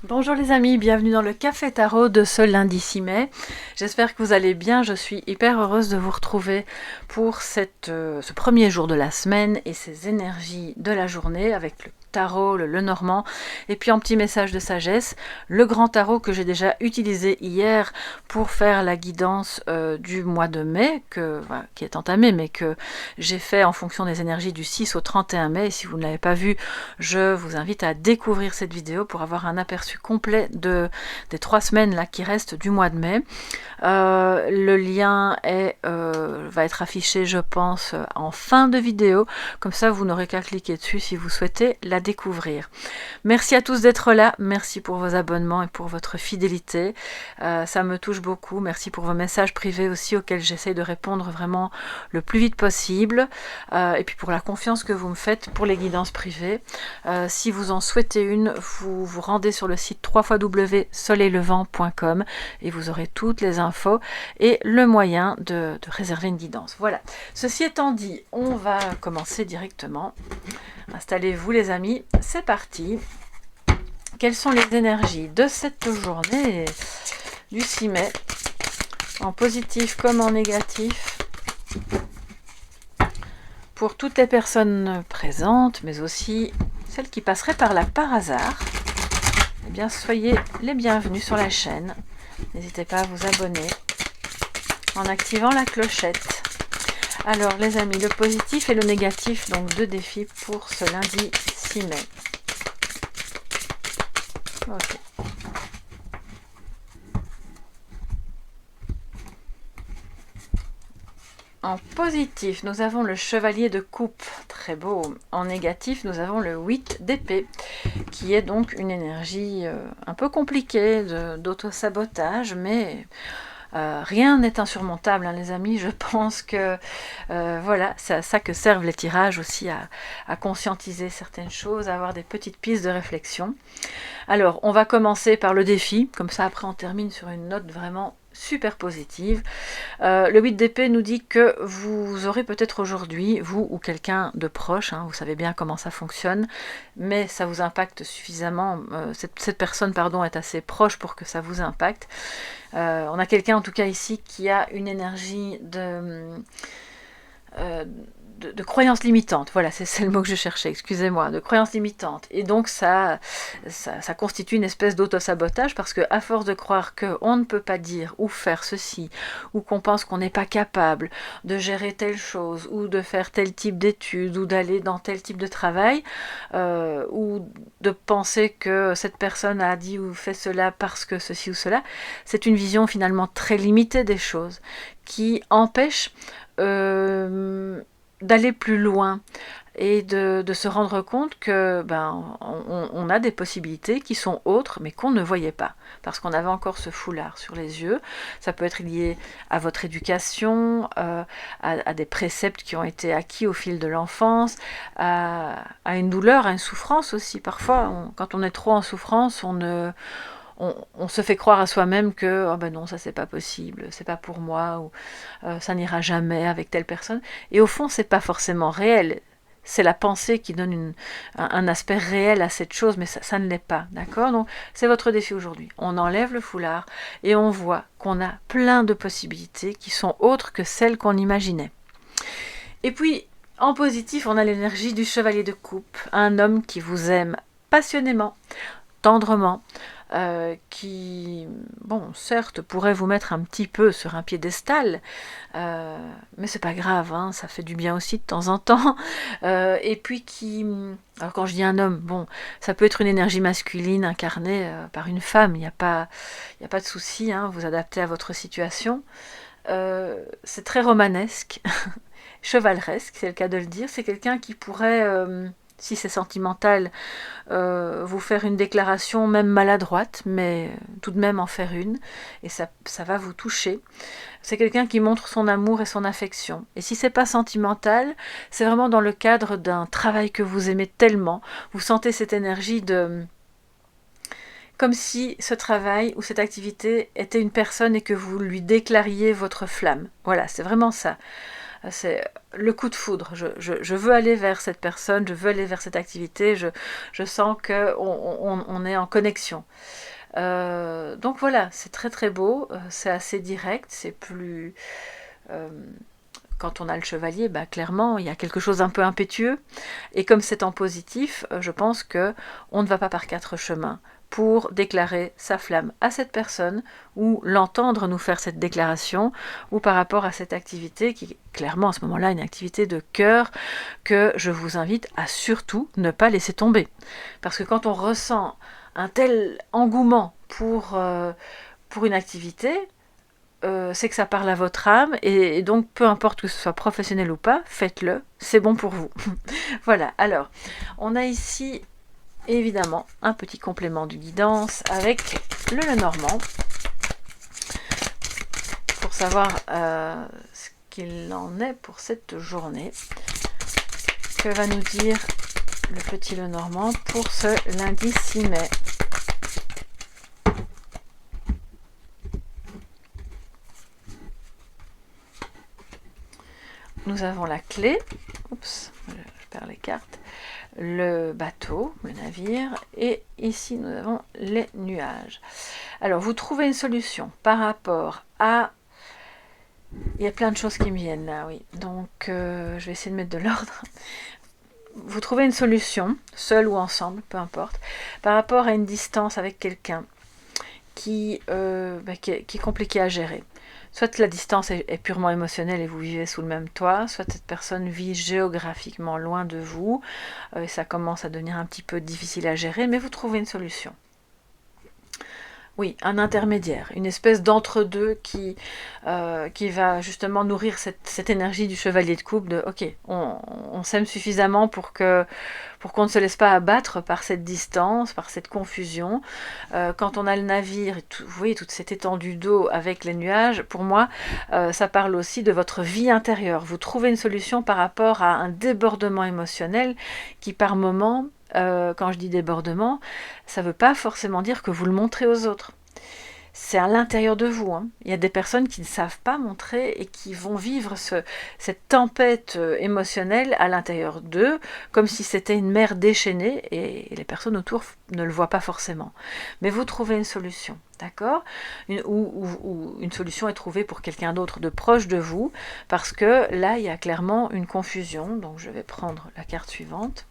Bonjour les amis, bienvenue dans le Café Tarot de ce lundi 6 mai. J'espère que vous allez bien, je suis hyper heureuse de vous retrouver pour ce premier jour de la semaine et ces énergies de la journée avec le tarot, le Lenormand, et puis un petit message de sagesse, le grand tarot que j'ai déjà utilisé hier pour faire la guidance du mois de mai, qui est entamé, mais que j'ai fait en fonction des énergies du 6 au 31 mai. Et si vous ne l'avez pas vu, je vous invite à découvrir cette vidéo pour avoir un aperçu complet des 3 semaines là, qui restent du mois de mai. Le lien va être affiché, je pense, en fin de vidéo. Comme ça, vous n'aurez qu'à cliquer dessus si vous souhaitez la découvrir. Merci à tous d'être là. Merci pour vos abonnements et pour votre fidélité. Ça me touche beaucoup. Merci pour vos messages privés aussi auxquels j'essaie de répondre vraiment le plus vite possible. Et puis pour la confiance que vous me faites pour les guidances privées. Si vous en souhaitez une, vous vous rendez sur le site www.soleillevent.com et vous aurez toutes les infos et le moyen de réserver une guidance. Voilà. Ceci étant dit, on va commencer directement. Installez-vous les amis, c'est parti. Quelles sont les énergies de cette journée du 6 mai, en positif comme en négatif, pour toutes les personnes présentes, mais aussi celles qui passeraient par là par hasard? Eh bien, soyez les bienvenus sur la chaîne. N'hésitez pas à vous abonner en activant la clochette. Alors, les amis, le positif et le négatif, donc deux défis pour ce lundi 6 mai. Ok. En positif, nous avons le chevalier de coupe, très beau. En négatif, nous avons le 8 d'épée, qui est donc une énergie un peu compliquée d'auto-sabotage, mais rien n'est insurmontable, hein, les amis. Je pense que voilà, c'est à ça que servent les tirages aussi, à conscientiser certaines choses, à avoir des petites pistes de réflexion. Alors, on va commencer par le défi, comme ça après on termine sur une note vraiment super positive. Le 8 d'épée nous dit que vous aurez peut-être aujourd'hui, vous ou quelqu'un de proche, hein, vous savez bien comment ça fonctionne, mais ça vous impacte suffisamment, cette personne pardon, est assez proche pour que ça vous impacte. On a quelqu'un en tout cas ici qui a une énergie de croyances limitantes, voilà, c'est le mot que je cherchais, excusez-moi, de croyances limitantes. Et donc ça constitue une espèce d'auto-sabotage parce que à force de croire qu'on ne peut pas dire ou faire ceci, ou qu'on pense qu'on n'est pas capable de gérer telle chose, ou de faire tel type d'études, ou d'aller dans tel type de travail, ou de penser que cette personne a dit ou fait cela parce que ceci ou cela, c'est une vision finalement très limitée des choses qui empêche d'aller plus loin et de se rendre compte que on a des possibilités qui sont autres mais qu'on ne voyait pas parce qu'on avait encore ce foulard sur les yeux. Ça peut être lié à votre éducation, à des préceptes qui ont été acquis au fil de l'enfance, à une douleur, à une souffrance aussi. Parfois, quand on est trop en souffrance, on se fait croire à soi-même que oh ben non, ça c'est pas possible, c'est pas pour moi, ou ça n'ira jamais avec telle personne. Et au fond, c'est pas forcément réel. C'est la pensée qui donne un aspect réel à cette chose, mais ça ne l'est pas, d'accord? Donc c'est votre défi aujourd'hui. On enlève le foulard et on voit qu'on a plein de possibilités qui sont autres que celles qu'on imaginait. Et puis, en positif, on a l'énergie du chevalier de coupe, un homme qui vous aime passionnément, tendrement, qui, bon, certes, pourrait vous mettre un petit peu sur un piédestal, mais c'est pas grave, hein, ça fait du bien aussi de temps en temps, et puis alors quand je dis un homme, bon, ça peut être une énergie masculine incarnée par une femme, il n'y a pas de souci, hein, vous adaptez à votre situation. C'est très romanesque, chevaleresque, c'est le cas de le dire, c'est quelqu'un qui pourrait... si c'est sentimental, vous faire une déclaration même maladroite, mais tout de même en faire une, et ça va vous toucher. C'est quelqu'un qui montre son amour et son affection. Et si c'est pas sentimental, c'est vraiment dans le cadre d'un travail que vous aimez tellement, vous sentez cette énergie comme si ce travail ou cette activité était une personne et que vous lui déclariez votre flamme. Voilà, c'est vraiment ça. C'est le coup de foudre. Je veux aller vers cette personne, je veux aller vers cette activité, je sens qu'on est en connexion. Donc voilà, c'est très très beau, c'est assez direct, c'est plus... euh, quand on a le chevalier, bah, clairement, il y a quelque chose d'un peu impétueux. Et comme c'est en positif, je pense que on ne va pas par quatre chemins pour déclarer sa flamme à cette personne ou l'entendre nous faire cette déclaration ou par rapport à cette activité qui est clairement à ce moment-là une activité de cœur que je vous invite à surtout ne pas laisser tomber. Parce que quand on ressent un tel engouement pour une activité, c'est que ça parle à votre âme et donc peu importe que ce soit professionnel ou pas, faites-le, c'est bon pour vous. Voilà, alors on a ici évidemment un petit complément du guidance avec le Lenormand pour savoir ce qu'il en est pour cette journée. Que va nous dire le petit Lenormand pour ce lundi 6 mai? Nous avons la clé, oups, je perds les cartes, le bateau, le navire, et ici nous avons les nuages. Alors vous trouvez une solution par rapport à... Il y a plein de choses qui me viennent là, oui. Donc je vais essayer de mettre de l'ordre. Vous trouvez une solution, seul ou ensemble, peu importe, par rapport à une distance avec quelqu'un qui est compliqué à gérer. Soit la distance est purement émotionnelle et vous vivez sous le même toit, soit cette personne vit géographiquement loin de vous, et ça commence à devenir un petit peu difficile à gérer, mais vous trouvez une solution. Oui, un intermédiaire, une espèce d'entre-deux qui va justement nourrir cette énergie du chevalier de coupe de ok, on s'aime suffisamment pour qu'on ne se laisse pas abattre par cette distance, par cette confusion. Quand on a le navire, vous voyez toute cette étendue d'eau avec les nuages, pour moi, ça parle aussi de votre vie intérieure. Vous trouvez une solution par rapport à un débordement émotionnel qui par moment... quand je dis débordement, ça ne veut pas forcément dire que vous le montrez aux autres. C'est à l'intérieur de vous. Hein. Il y a des personnes qui ne savent pas montrer et qui vont vivre cette tempête émotionnelle à l'intérieur d'eux, comme si c'était une mer déchaînée, et les personnes autour ne le voient pas forcément. Mais vous trouvez une solution, d'accord ? Ou une solution est trouvée pour quelqu'un d'autre de proche de vous, parce que là, il y a clairement une confusion. Donc je vais prendre la carte suivante.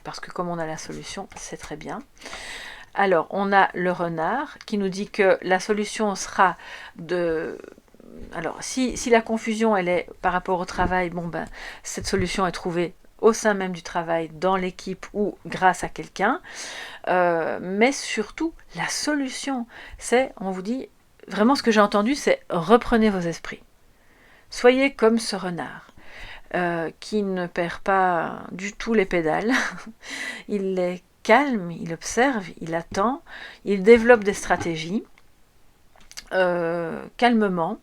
Parce que comme on a la solution, c'est très bien. Alors, on a le renard qui nous dit que la solution sera de... Alors, si la confusion, elle est par rapport au travail, bon ben, cette solution est trouvée au sein même du travail, dans l'équipe ou grâce à quelqu'un. Mais surtout, la solution, c'est, on vous dit, vraiment ce que j'ai entendu, c'est reprenez vos esprits. Soyez comme ce renard. Qui ne perd pas du tout les pédales. Il est calme, il observe, il attend, il développe des stratégies calmement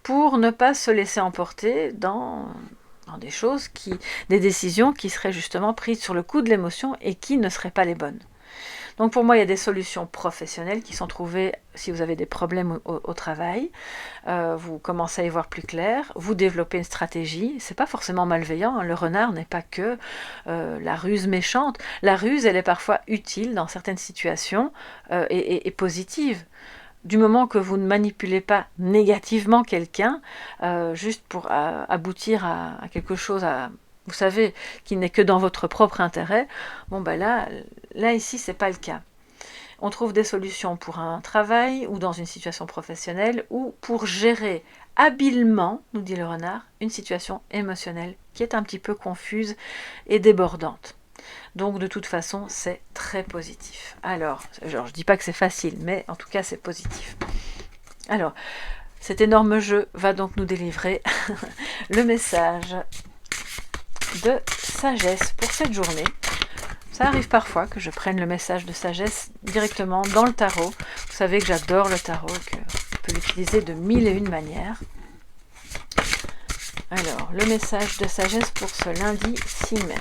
pour ne pas se laisser emporter dans des choses des décisions qui seraient justement prises sur le coup de l'émotion et qui ne seraient pas les bonnes. Donc pour moi, il y a des solutions professionnelles qui sont trouvées si vous avez des problèmes au travail. Vous commencez à y voir plus clair, vous développez une stratégie. C'est pas forcément malveillant. Hein. Le renard n'est pas que la ruse méchante. La ruse, elle est parfois utile dans certaines situations et positive. Du moment que vous ne manipulez pas négativement quelqu'un, juste pour aboutir à quelque chose vous savez, qui n'est que dans votre propre intérêt, bon ben là ici, c'est pas le cas. On trouve des solutions pour un travail ou dans une situation professionnelle ou pour gérer habilement, nous dit le renard, une situation émotionnelle qui est un petit peu confuse et débordante. Donc de toute façon, c'est très positif. Alors, je dis pas que c'est facile, mais en tout cas, c'est positif. Alors, cet énorme jeu va donc nous délivrer le message de sagesse pour cette journée. Ça arrive parfois que je prenne le message de sagesse directement dans le tarot. Vous savez que j'adore le tarot et qu'on peut l'utiliser de mille et une manières. Alors, le message de sagesse pour ce lundi 6 mai.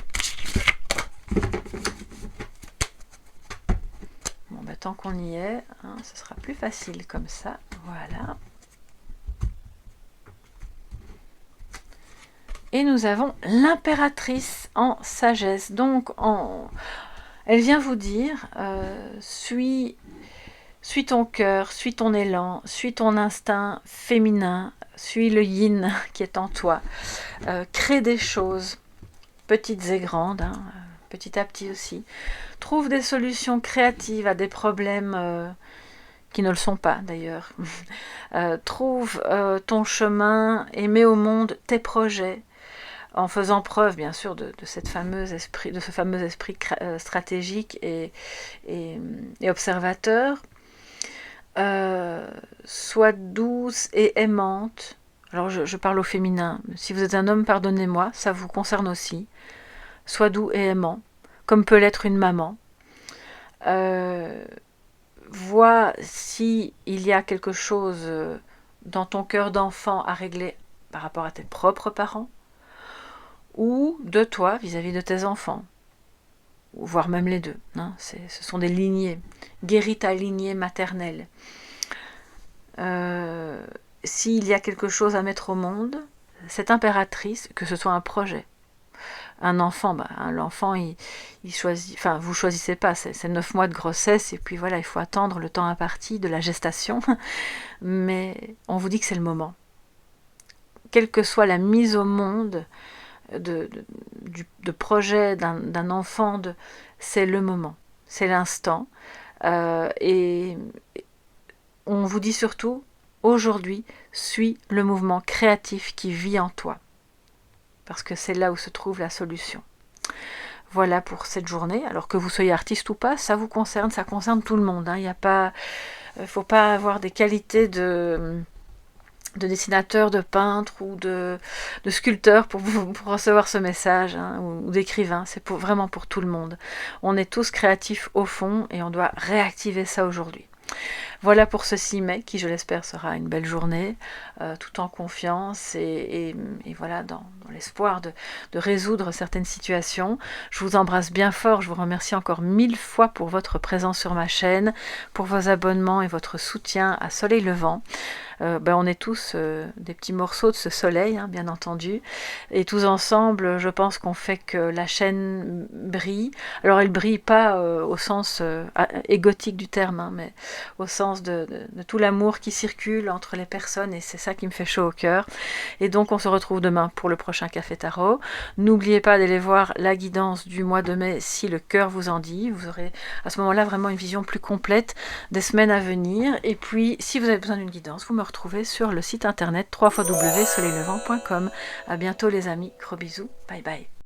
Bon, bah, tant qu'on y est, hein, ce sera plus facile comme ça. Voilà. Et nous avons l'impératrice en sagesse. Donc, elle vient vous dire, suis ton cœur, suis ton élan, suis ton instinct féminin, suis le yin qui est en toi. Crée des choses, petites et grandes, hein, petit à petit aussi. Trouve des solutions créatives à des problèmes qui ne le sont pas d'ailleurs. Trouve ton chemin et mets au monde tes projets, en faisant preuve bien sûr de ce fameux esprit stratégique et observateur. Sois douce et aimante. Alors je parle au féminin. Si vous êtes un homme, pardonnez-moi, ça vous concerne aussi. Sois doux et aimant, comme peut l'être une maman. Vois s'il y a quelque chose dans ton cœur d'enfant à régler par rapport à tes propres parents, ou de toi vis-à-vis de tes enfants, voire même les deux. Hein, ce sont des lignées. Guéris ta lignée maternelle. S'il y a quelque chose à mettre au monde, cette impératrice, que ce soit un projet, un enfant, l'enfant il choisit, enfin vous choisissez pas, c'est 9 mois de grossesse et puis voilà, il faut attendre le temps imparti de la gestation, mais on vous dit que c'est le moment. Quelle que soit la mise au monde de projet d'un enfant, c'est le moment, c'est l'instant, et on vous dit surtout, aujourd'hui, suis le mouvement créatif qui vit en toi. Parce que c'est là où se trouve la solution. Voilà pour cette journée. Alors que vous soyez artiste ou pas, ça vous concerne, ça concerne tout le monde. Il ne faut pas avoir des qualités de dessinateur, de peintre ou de sculpteur pour recevoir ce message, hein, ou d'écrivain. C'est vraiment pour tout le monde. On est tous créatifs au fond et on doit réactiver ça aujourd'hui. Voilà pour ce 6 mai, qui je l'espère sera une belle journée, tout en confiance et voilà, dans l'espoir de résoudre certaines situations. Je vous embrasse bien fort, je vous remercie encore 1000 fois pour votre présence sur ma chaîne, pour vos abonnements et votre soutien à Soleil Levant. On est tous des petits morceaux de ce soleil, hein, bien entendu, et tous ensemble, je pense qu'on fait que la chaîne brille. Alors elle brille pas au sens égotique du terme, hein, mais au sens de tout l'amour qui circule entre les personnes, et c'est ça qui me fait chaud au cœur. Et donc on se retrouve demain pour le prochain Café Tarot. N'oubliez pas d'aller voir la guidance du mois de mai si le cœur vous en dit. Vous aurez à ce moment-là vraiment une vision plus complète des semaines à venir. Et puis si vous avez besoin d'une guidance, vous me retrouvez sur le site internet www.soleillevant.com. À bientôt les amis, gros bisous, bye bye.